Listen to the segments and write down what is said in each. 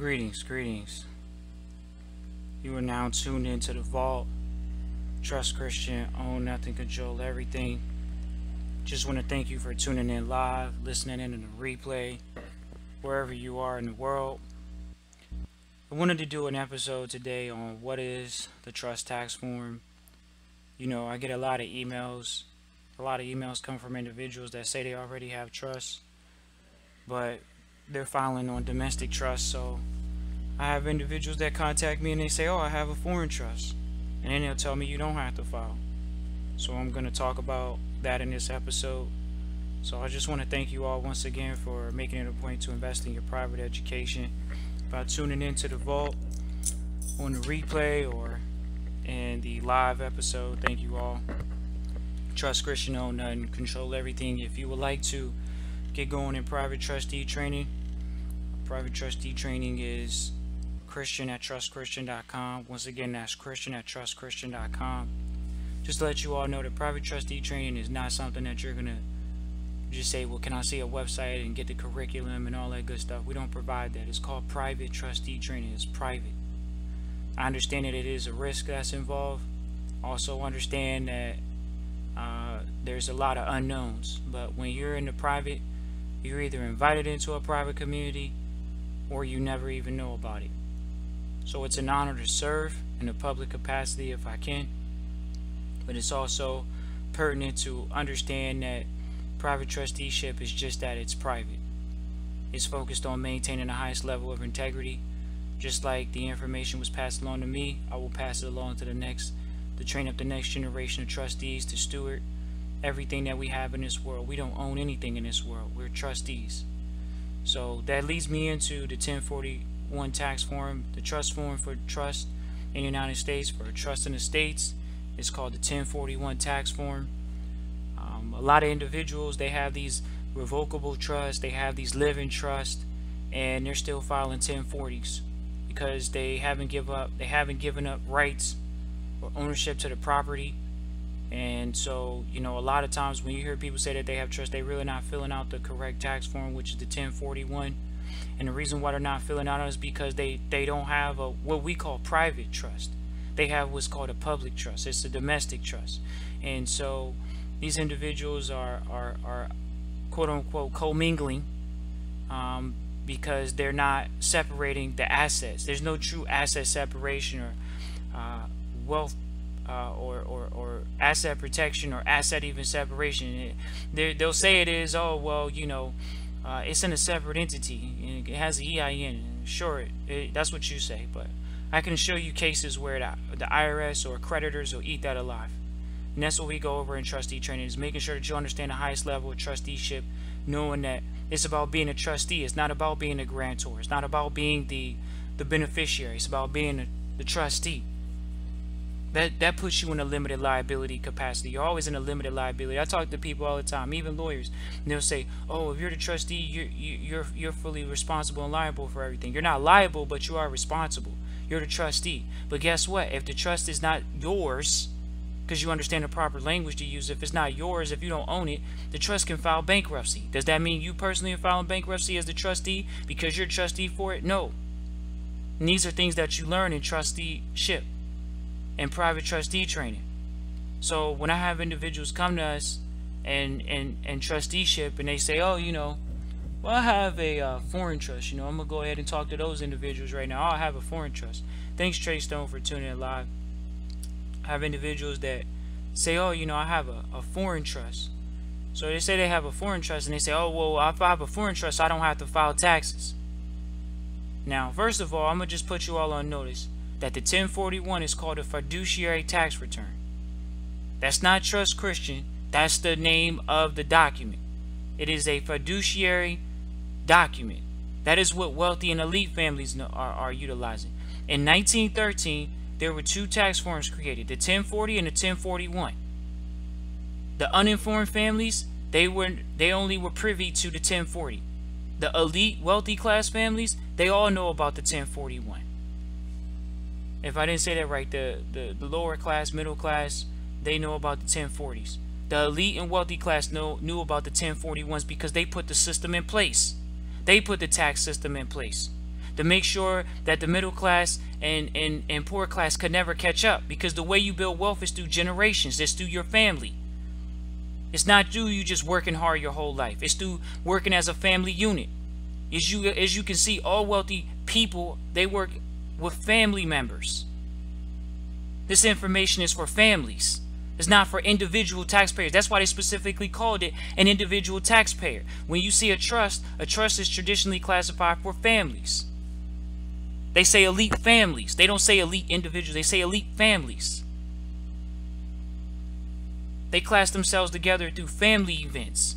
Greetings. You are now tuned into the Vault. Trust Christian, own nothing, control everything. Just want to thank you for tuning in live, listening in on the replay, wherever you are in the world. I wanted to do an episode today on what is the trust tax form. You know, I get a lot of emails. A lot of emails come from individuals that say they already have trust, but they're filing on domestic trust. So I have individuals that contact me and they say, oh, I have a foreign trust. And then they'll tell me you don't have to file. So I'm going to talk about that in this episode. So I just want to thank you all once again for making it a point to invest in your private education by tuning into the Vault on the replay or in the live episode. Thank you all. Trust Christian, own nothing, control everything. If you would like to get going in private trustee training, private trustee training is Christian@trustchristian.com. Once again, that's Christian@trustchristian.com. Just to let you all know that private trustee training is not something that you're gonna just say, well, can I see a website and get the curriculum and all that good stuff. We don't provide that. It's called private trustee training. It's private. I understand that it is a risk that's involved. Also understand that there's a lot of unknowns, but when you're in the private, you're either invited into a private community or you never even know about it. So it's an honor to serve in a public capacity if I can, but it's also pertinent to understand that private trusteeship is just that, it's private. It's focused on maintaining the highest level of integrity. Just like the information was passed along to me, I will pass it along to the next, to train up the next generation of trustees to steward everything that we have in this world. We don't own anything in this world. We're trustees. So that leads me into the 1041 tax form, the trust form for trust in the United States. For trust in the States, it's called the 1041 tax form. A lot of individuals, they have these revocable trusts, they have these living trusts, and they're still filing 1040s because they haven't given up rights or ownership to the property. And so, you know, a lot of times when you hear people say that they have trust, they're really not filling out the correct tax form, which is the 1041. And the reason why they're not filling out is because they don't have a what we call private trust. They have what's called a public trust. It's a domestic trust. And so these individuals are quote unquote commingling because they're not separating the assets. There's no true asset separation or wealth or asset protection or asset even separation. They'll say it is, oh well, you know, it's in a separate entity. It has an EIN. Sure, that's what you say, but I can show you cases where the IRS or creditors will eat that alive. And that's what we go over in trustee training, is making sure that you understand the highest level of trusteeship, knowing that it's about being a trustee. It's not about being a grantor. It's not about being the beneficiary. It's about being the trustee. That puts you in a limited liability capacity. You're always in a limited liability. I talk to people all the time, even lawyers, and they'll say, "Oh, if you're the trustee, you're fully responsible and liable for everything." You're not liable, but you are responsible. You're the trustee. But guess what? If the trust is not yours, because you understand the proper language to use, if it's not yours, if you don't own it, the trust can file bankruptcy. Does that mean you personally are filing bankruptcy as the trustee because you're trustee for it? No. And these are things that you learn in trusteeship and private trustee training. So when I have individuals come to us and trusteeship and they say, oh, you know, well, I have a foreign trust, you know, I'm gonna go ahead and talk to those individuals right now. Oh, I have a foreign trust. Thanks, Trey Stone, for tuning in live. I have individuals that say, oh, you know, I have a foreign trust. So they say they have a foreign trust and they say, oh, well, if I have a foreign trust, I don't have to file taxes. Now, first of all, I'm gonna just put you all on notice that the 1041 is called a fiduciary tax return. That's not Trust Christian. That's the name of the document. It is a fiduciary document. That is what wealthy and elite families are utilizing. In 1913, there were two tax forms created, the 1040 and the 1041. The uninformed families, they only were privy to the 1040. The elite, wealthy class families, they all know about the 1041. If I didn't say that right, the lower class, middle class, they know about the 1040s. The elite and wealthy class knew about the 1041s because they put the system in place. They put the tax system in place. to make sure that the middle class and poor class could never catch up. Because the way you build wealth is through generations. It's through your family. It's not through you just working hard your whole life. It's through working as a family unit. As you can see, all wealthy people, they work with family members. This information is for families. It's not for individual taxpayers. That's why they specifically called it an individual taxpayer. When you see a trust is traditionally classified for families. They say elite families. They don't say elite individuals. They say elite families. They class themselves together through family events.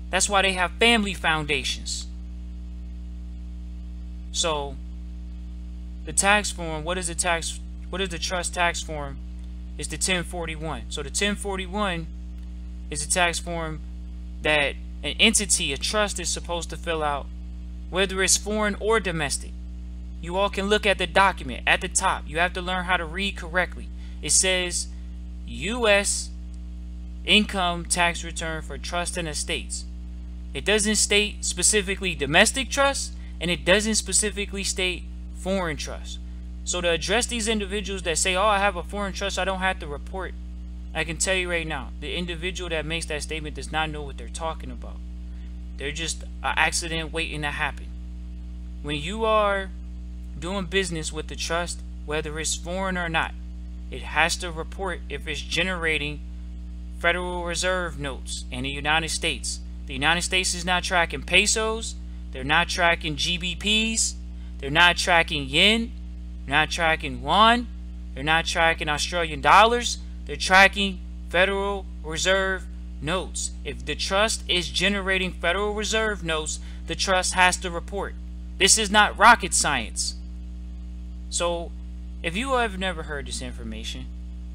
That's why they have family foundations. So, the tax form, what is the trust tax form? It's the 1041. So the 1041 is a tax form that an entity, a trust, is supposed to fill out, whether it's foreign or domestic. You all can look at the document at the top. You have to learn how to read correctly. It says U.S. income tax return for trust and estates. It doesn't state specifically domestic trust, and it doesn't specifically state foreign trust. So to address these individuals that say, oh, I have a foreign trust, I don't have to report, I can tell you right now, the individual that makes that statement does not know what they're talking about. They're just an accident waiting to happen. When you are doing business with the trust, whether it's foreign or not, it has to report if it's generating Federal Reserve notes in the United States. The United States is not tracking pesos. They're not tracking GBPs. They're not tracking yen. They're not tracking won. They're not tracking Australian dollars. They're tracking Federal Reserve notes. If the trust is generating Federal Reserve notes, the trust has to report. This is not rocket science. So, if you have never heard this information,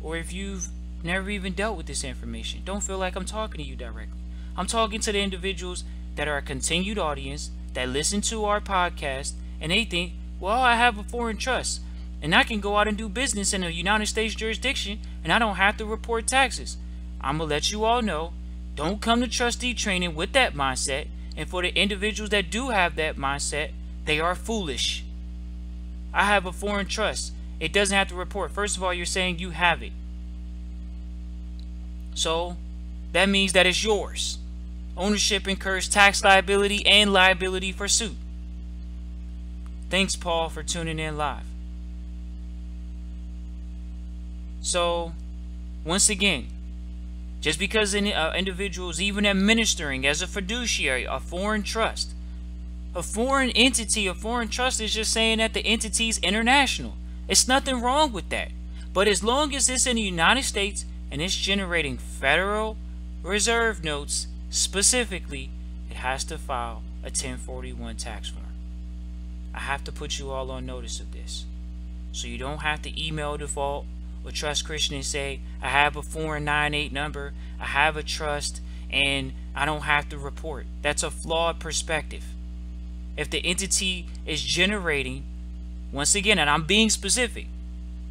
or if you've never even dealt with this information, don't feel like I'm talking to you directly. I'm talking to the individuals that are a continued audience, that listen to our podcast, and they think, well, I have a foreign trust, and I can go out and do business in a United States jurisdiction, and I don't have to report taxes. I'm going to let you all know, don't come to trustee training with that mindset, and for the individuals that do have that mindset, they are foolish. I have a foreign trust. It doesn't have to report. First of all, you're saying you have it. So, that means that it's yours. Ownership incurs tax liability and liability for suit. Thanks, Paul, for tuning in live. So, once again, just because an individual is even administering as a fiduciary a foreign trust, a foreign entity, a foreign trust is just saying that the entity is international. It's nothing wrong with that. But as long as it's in the United States and it's generating Federal Reserve notes specifically, it has to file a 1041 tax form. I have to put you all on notice of this, so you don't have to email default or Trust Christian and say, I have a foreign 98 number, I have a trust, and I don't have to report. That's a flawed perspective. If the entity is generating, once again, and I'm being specific,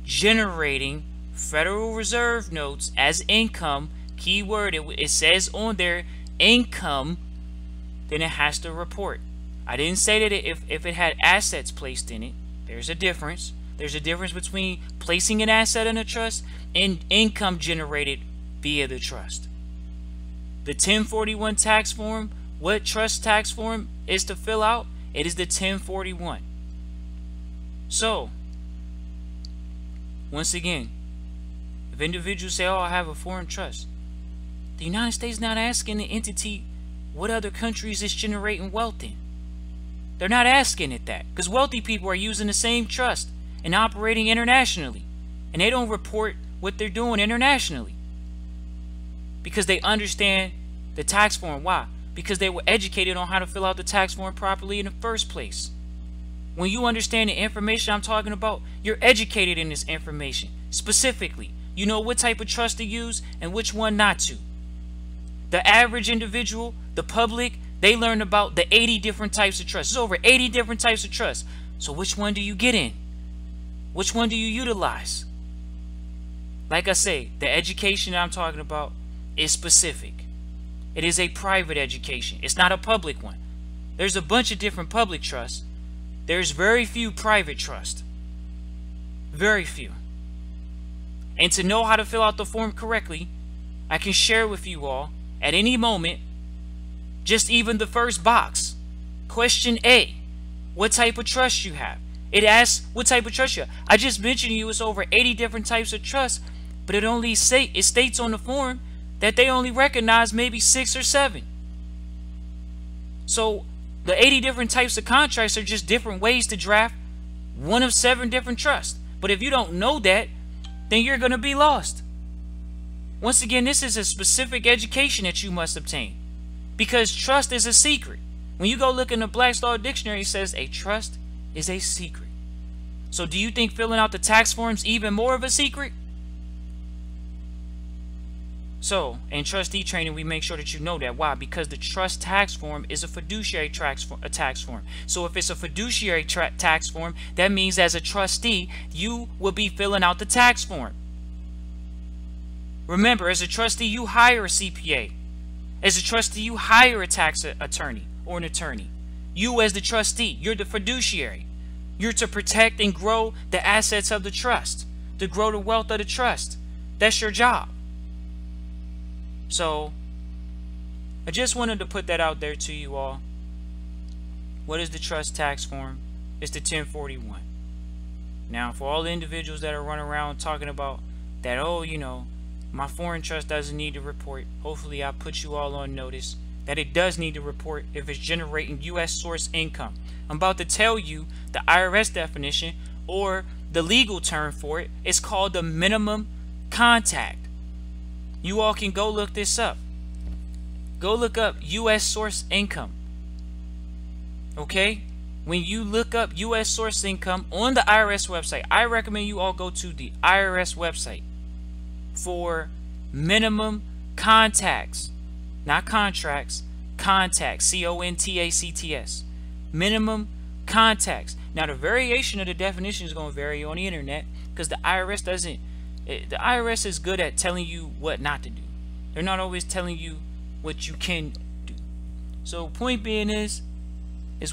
generating Federal Reserve notes as income, keyword, it says on there, income, then it has to report. I didn't say that if it had assets placed in it. There's a difference. There's a difference between placing an asset in a trust and income generated via the trust. The 1041 tax form, what trust tax form is to fill out? It is the 1041. So, once again, if individuals say, oh, I have a foreign trust, the United States is not asking the entity what other countries it's generating wealth in. They're not asking it that, because wealthy people are using the same trust and operating internationally, and they don't report what they're doing internationally because they understand the tax form. Why? Because they were educated on how to fill out the tax form properly in the first place. When you understand the information I'm talking about, you're educated in this information. Specifically, you know what type of trust to use and which one not to. The average individual, the public, they learn about the 80 different types of trust. There's over 80 different types of trust. So which one do you get in? Which one do you utilize? Like I say, the education that I'm talking about is specific. It is a private education. It's not a public one. There's a bunch of different public trusts, There's very few private trust. Very few. And to know how to fill out the form correctly, I can share with you all at any moment just even the first box. Question A, what type of trust you have. It asks what type of trust you have. I just mentioned to you it's over 80 different types of trust, but it states on the form that they only recognize maybe 6 or 7. So the 80 different types of contracts are just different ways to draft one of 7 different trusts. But if you don't know that, then you're going to be lost. Once again, this is a specific education that you must obtain, because trust is a secret. When you go look in the Black's Law Dictionary, it says a trust is a secret. So do you think filling out the tax forms even more of a secret? So in trustee training, we make sure that you know that. Why? Because the trust tax form is a fiduciary tax form. So if it's a fiduciary tax form, that means as a trustee, you will be filling out the tax form. Remember, as a trustee, you hire a CPA. As a trustee, you hire a tax attorney or an attorney. You as the trustee, you're the fiduciary. You're to protect and grow the assets of the trust, to grow the wealth of the trust. That's your job. So I just wanted to put that out there to you all. What is the trust tax form? It's the 1041. Now, for all the individuals that are running around talking about that, oh, you know, my foreign trust doesn't need to report, hopefully I put you all on notice that it does need to report if it's generating U.S. source income. I'm about to tell you the IRS definition, or the legal term for it. It's called the minimum contact. You all can go look this up. Go look up U.S. source income. Okay? When you look up U.S. source income on the IRS website, I recommend you all go to the IRS website for minimum contacts. Not contracts, contacts. C-O-N-T-A-C-T-S. Minimum contacts. Now, the variation of the definition is going to vary on the internet, because the IRS doesn't. The IRS is good at telling you what not to do. They're not always telling you what you can do. So point being is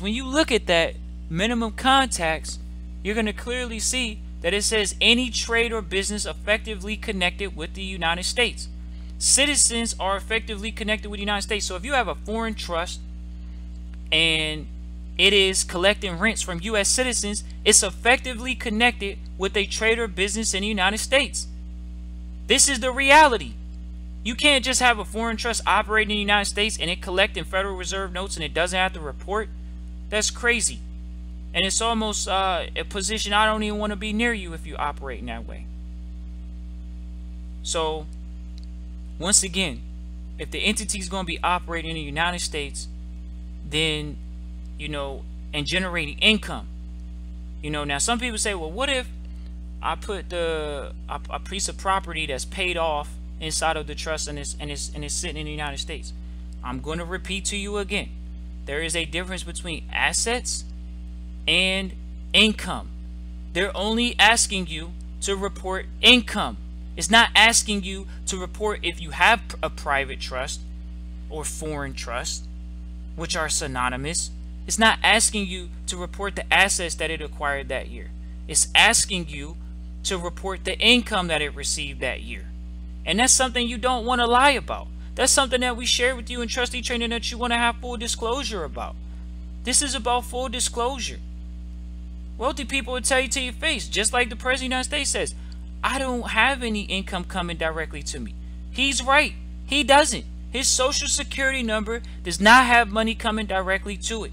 when you look at that minimum contacts, you're going to clearly see that it says any trade or business effectively connected with the United States. Citizens are effectively connected with the United States. So if you have a foreign trust and it is collecting rents from U.S. citizens, it's effectively connected with a trade or business in the United States. This is the reality. You can't just have a foreign trust operating in the United States and it collecting Federal Reserve notes and it doesn't have to report. That's crazy. And it's almost a position I don't even want to be near you if you operate in that way. So, once again, if the entity is going to be operating in the United States, then, you know, and generating income. You know, now some people say, well, what if I put a piece of property that's paid off inside of the trust and it's sitting in the United States? I'm going to repeat to you again. There is a difference between assets and income. They're only asking you to report income. It's not asking you to report if you have a private trust or foreign trust, which are synonymous. It's not asking you to report the assets that it acquired that year. It's asking you to report the income that it received that year. And that's something you don't want to lie about. That's something that we share with you in trustee training that you want to have full disclosure about. This is about full disclosure. Wealthy people will tell you to your face, just like the President of the United States says, I don't have any income coming directly to me. He's right. He doesn't. His social security number does not have money coming directly to it.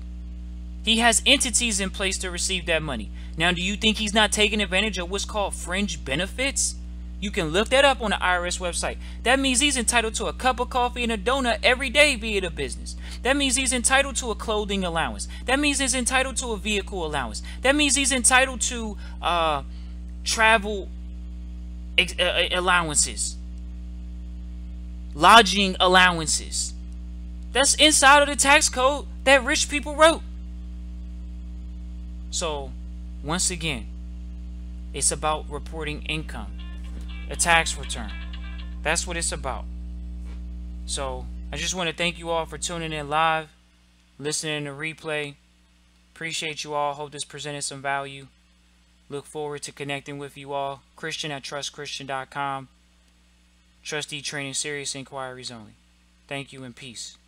He has entities in place to receive that money. Now, do you think he's not taking advantage of what's called fringe benefits? You can look that up on the IRS website. That means he's entitled to a cup of coffee and a donut every day via the business. That means he's entitled to a clothing allowance. That means he's entitled to a vehicle allowance. That means he's entitled to travel allowances, lodging allowances. That's inside of the tax code that rich people wrote. So, once again, it's about reporting income, a tax return. That's what it's about. So, I just want to thank you all for tuning in live, listening to replay. Appreciate you all. Hope this presented some value. Look forward to connecting with you all. Christian@trustchristian.com. Trustee training, serious inquiries only. Thank you and peace.